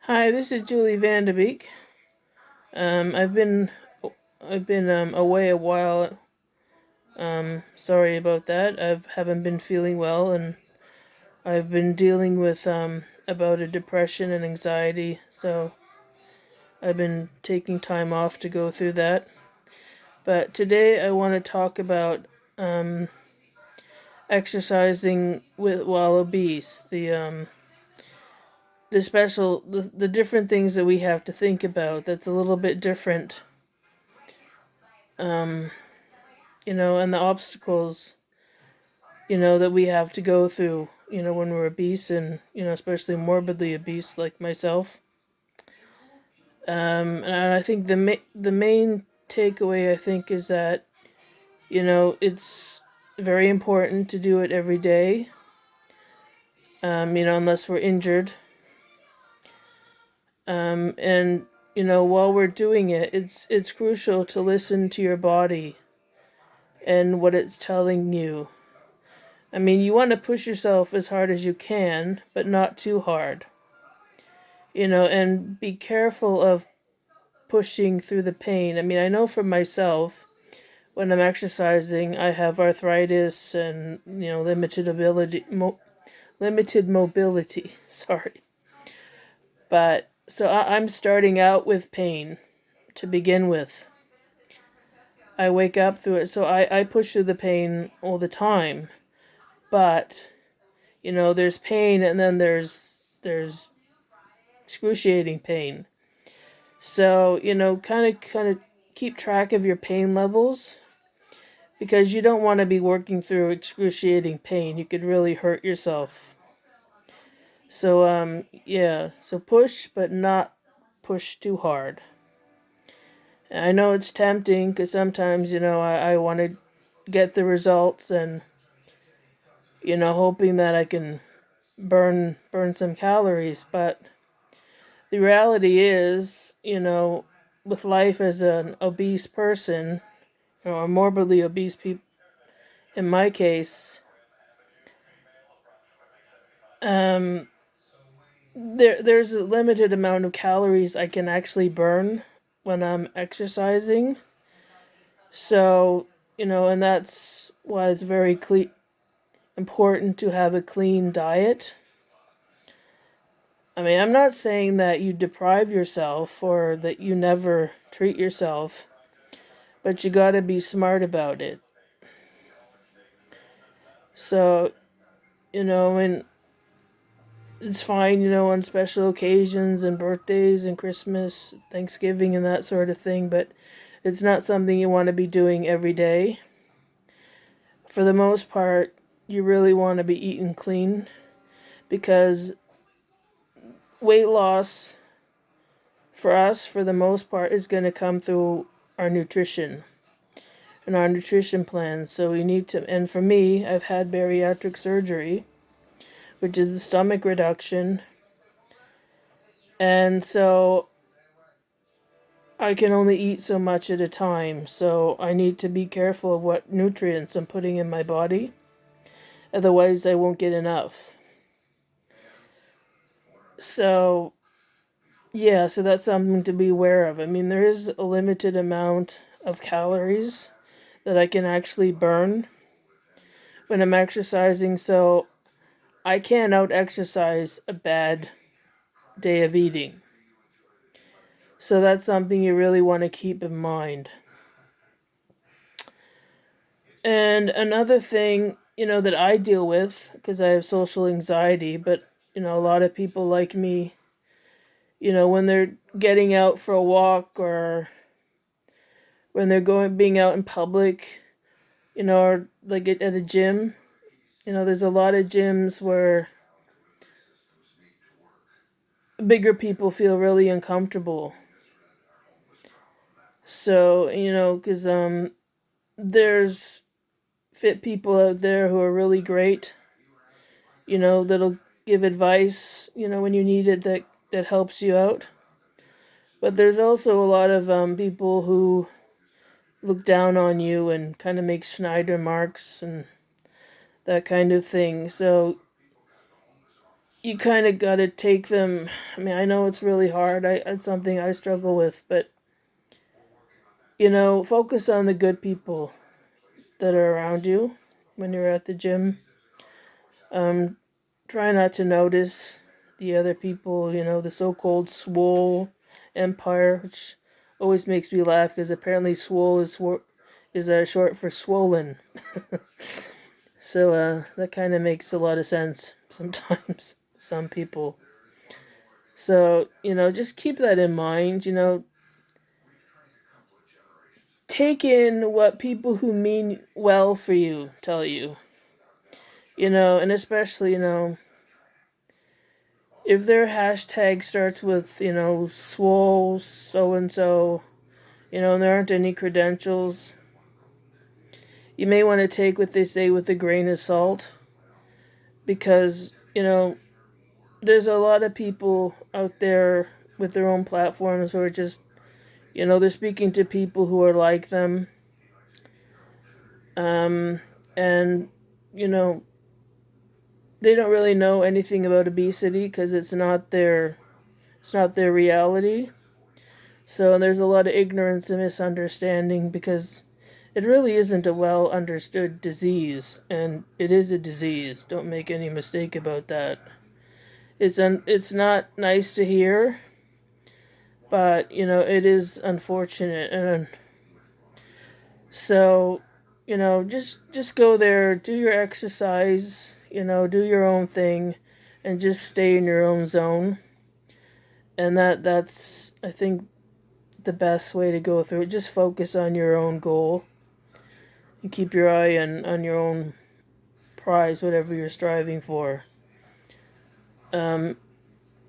Hi, this is Julie Vanderbeek. Um, I've been I've been away a while. Sorry about that. I haven't been feeling well, and I've been dealing with about a depression and anxiety. So I've been taking time off to go through that. But today I want to talk about um, exercising with while obese. The different things that we have to think about. That's a little bit different. Um, and the obstacles, that we have to go through, when we're obese and, especially morbidly obese like myself. And I think the main takeaway, I think, is that, it's very important to do it every day, unless we're injured. And, while we're doing it, it's crucial to listen to your body and what it's telling you. I mean, you want to push yourself as hard as you can, but not too hard. And be careful of pushing through the pain. I mean, I know for myself, when I'm exercising, I have arthritis and, limited mobility. Sorry. But so I'm starting out with pain to begin with. I wake up through it, so I push through the pain all the time. But, there's pain and then there's excruciating pain. So, kind of keep track of your pain levels, because you don't want to be working through excruciating pain. You could really hurt yourself. So, yeah, so push, but not push too hard. I know it's tempting because sometimes, I want to get the results and, hoping that I can burn some calories, but the reality is, with life as an obese person, or morbidly obese people, in my case, um, there's a limited amount of calories I can actually burn when I'm exercising. So, and that's why it's very important to have a clean diet. I mean, I'm not saying that you deprive yourself or that you never treat yourself, but you gotta be smart about it. So, and it's fine, on special occasions and birthdays and Christmas, Thanksgiving, and that sort of thing, but it's not something you want to be doing every day. For the most part, you really want to be eating clean, because weight loss for us, for the most part, is going to come through our nutrition and our nutrition plan. So we need to, and for me, I've had bariatric surgery, which is the stomach reduction. And so I can only eat so much at a time, so I need to be careful of what nutrients I'm putting in my body. Otherwise, I won't get enough. So, yeah, so that's something to be aware of. I mean, there is a limited amount of calories that I can actually burn when I'm exercising, so I can't out exercise a bad day of eating. So that's something you really want to keep in mind. And another thing, that I deal with, because I have social anxiety, but, a lot of people like me, when they're getting out for a walk, or when they're being out in public, or like at a gym, there's a lot of gyms where bigger people feel really uncomfortable. So, because there's fit people out there who are really great, that'll give advice, when you need it, that helps you out. But there's also a lot of people who look down on you and kind of make snide remarks and that kind of thing. So you kind of got to take them. I mean, I know it's really hard. It's something I struggle with, but focus on the good people that are around you when you're at the gym. Um, Try not to notice the other people. The so-called swole empire, which always makes me laugh because apparently swole is short for swollen. So that kind of makes a lot of sense sometimes. Some people. So just keep that in mind. Take in what people who mean well for you tell you. And especially if their hashtag starts with swole so and so, and there aren't any credentials, you may want to take what they say with a grain of salt, because there's a lot of people out there with their own platforms who are just they're speaking to people who are like them, and you know they don't really know anything about obesity because it's not their reality. So there's a lot of ignorance and misunderstanding because it really isn't a well understood disease, and it is a disease. Don't make any mistake about that. It's not nice to hear, but it is unfortunate, and so just go there, do your exercise, do your own thing, and just stay in your own zone. And that's I think the best way to go through it. Just focus on your own goal and keep your eye on your own prize, whatever you're striving for. Um,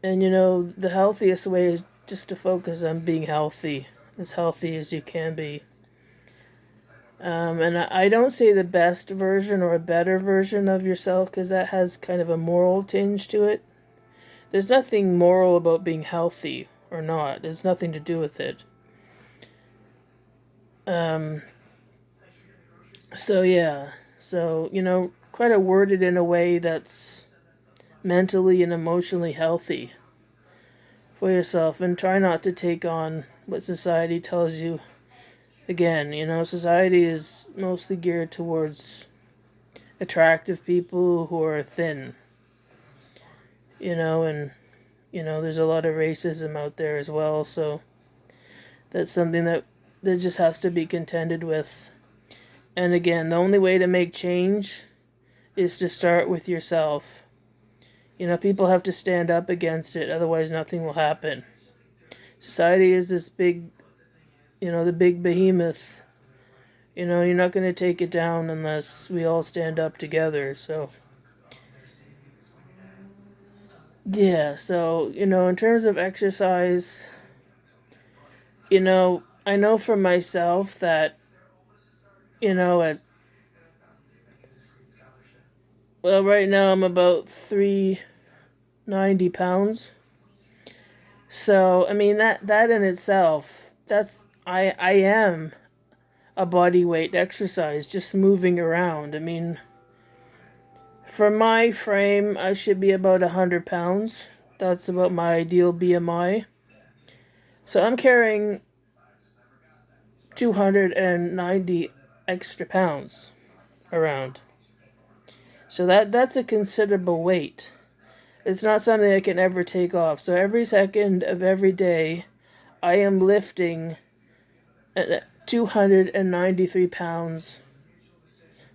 and the healthiest way is just to focus on being as healthy as you can be. And I don't say the best version or a better version of yourself because that has kind of a moral tinge to it. There's nothing moral about being healthy or not. There's nothing to do with it. Um, so yeah, so try to word it in a way that's mentally and emotionally healthy for yourself, and try not to take on what society tells you. Again, society is mostly geared towards attractive people who are thin, and there's a lot of racism out there as well, so that's something that just has to be contended with. And again, the only way to make change is to start with yourself. People have to stand up against it, otherwise nothing will happen. Society is this big, the big behemoth. You're not going to take it down unless we all stand up together. So yeah, so in terms of exercise, I know for myself that at well, right now I'm about 390 pounds. So I mean that in itself, I am a body weight exercise, just moving around. I mean, for my frame, I should be about 100 pounds. That's about my ideal BMI. So I'm carrying 290 extra pounds around. So that's a considerable weight. It's not something I can ever take off. So every second of every day, I am lifting 293 pounds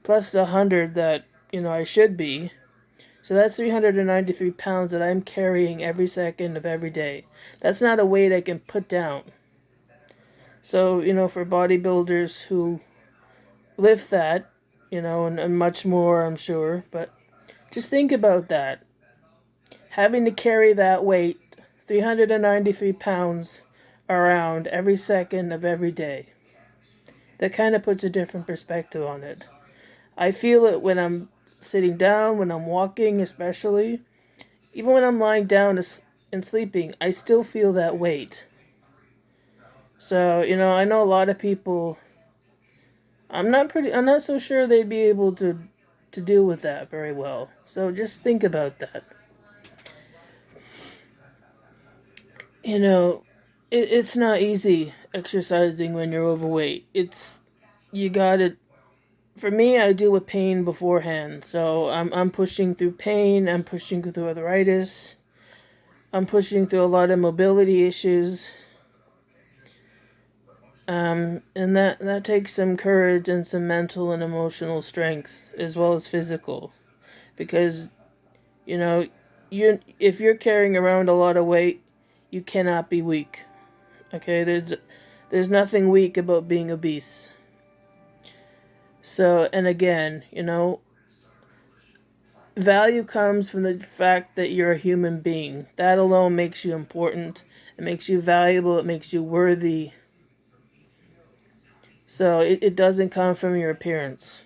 plus the 100 that I should be. So that's 393 pounds that I'm carrying every second of every day. That's not a weight I can put down. So for bodybuilders who lift that, and much more, I'm sure, but just think about that. Having to carry that weight, 393 pounds, around every second of every day. That kind of puts a different perspective on it. I feel it when I'm sitting down, when I'm walking, especially. Even when I'm lying down and sleeping, I still feel that weight. So, I know a lot of people. I'm not so sure they'd be able to deal with that very well. So just think about that. You know, it's not easy exercising when you're overweight. You gotta. For me, I deal with pain beforehand, so I'm pushing through pain. I'm pushing through arthritis. I'm pushing through a lot of mobility issues. And that takes some courage and some mental and emotional strength as well as physical, because you know, you if you're carrying around a lot of weight, you cannot be weak. Okay, there's nothing weak about being obese. So, and again, value comes from the fact that you're a human being. That alone makes you important. It makes you valuable. It makes you worthy. So it doesn't come from your appearance.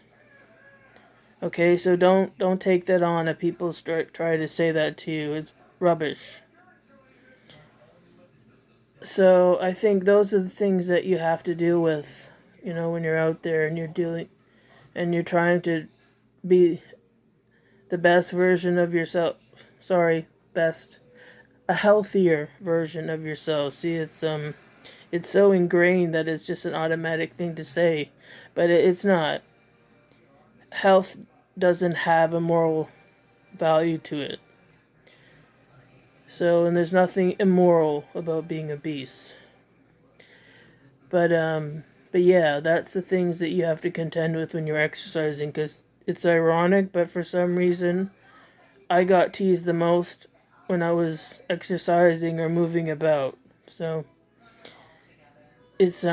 Okay, so don't take that on if people start try to say that to you. It's rubbish. So I think those are the things that you have to deal with, when you're out there and you're trying to be the best version of yourself. Sorry, best, a healthier version of yourself. See, it's so ingrained that it's just an automatic thing to say, but it's not. Health doesn't have a moral value to it. So, and there's nothing immoral about being obese. But but yeah, that's the things that you have to contend with when you're exercising, because it's ironic, but for some reason I got teased the most when I was exercising or moving about. So it's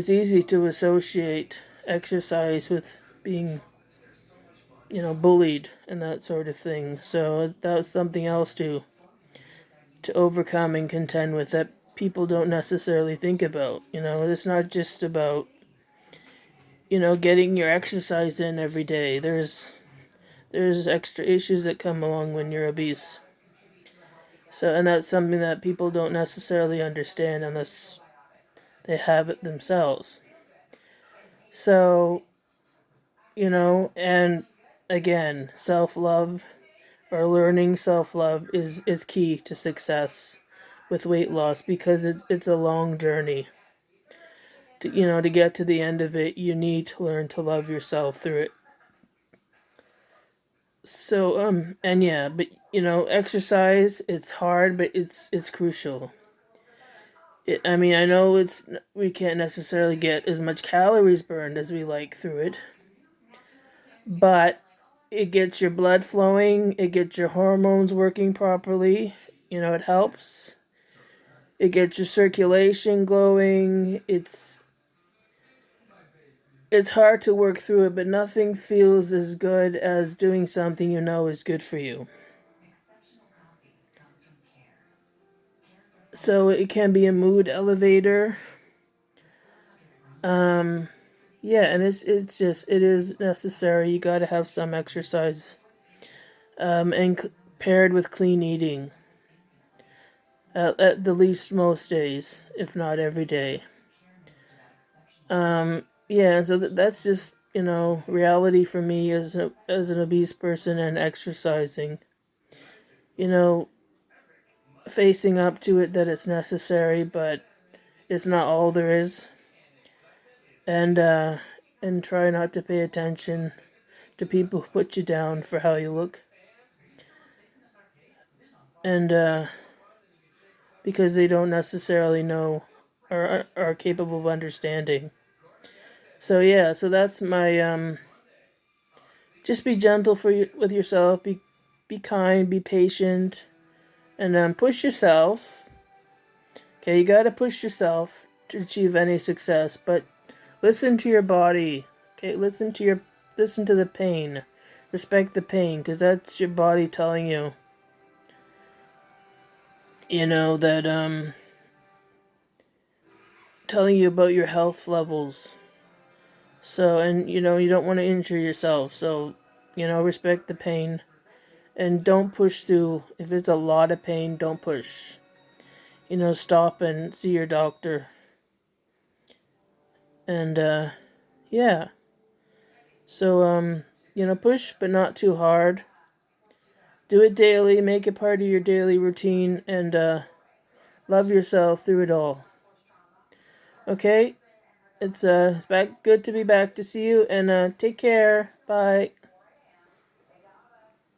easy to associate exercise with being, bullied and that sort of thing. So that was something else to overcome and contend with that people don't necessarily think about. It's not just about, getting your exercise in every day. There's extra issues that come along when you're obese. So, and that's something that people don't necessarily understand unless they have it themselves. So, and again, self-love or learning self-love is key to success with weight loss, because it's a long journey. To get to the end of it, you need to learn to love yourself through it. So and yeah, but exercise, it's hard, but it's crucial. I mean, I know we can't necessarily get as much calories burned as we like through it, but it gets your blood flowing, it gets your hormones working properly. It helps. It gets your circulation glowing. It's hard to work through it, but nothing feels as good as doing something is good for you. So it can be a mood elevator. Um, yeah, and it is necessary. You got to have some exercise, and paired with clean eating. At the least most days, if not every day. Yeah, and so that's just reality for me as an obese person and exercising. You know, Facing up to it that it's necessary, but it's not all there is, and try not to pay attention to people who put you down for how you look, and because they don't necessarily know or are capable of understanding. So yeah, so that's my just be gentle with yourself, be kind, be patient, and push yourself. Okay, you got to push yourself to achieve any success, but listen to your body. Okay, listen to the pain. Respect the pain, because that's your body telling you, that telling you about your health levels. So, and you don't want to injure yourself. So, respect the pain and don't push through. If it's a lot of pain, don't push. Stop and see your doctor. And yeah. So push but not too hard. Do it daily, make it part of your daily routine, and Love yourself through it all. Okay? It's back good to be back to see you, and take care. Bye.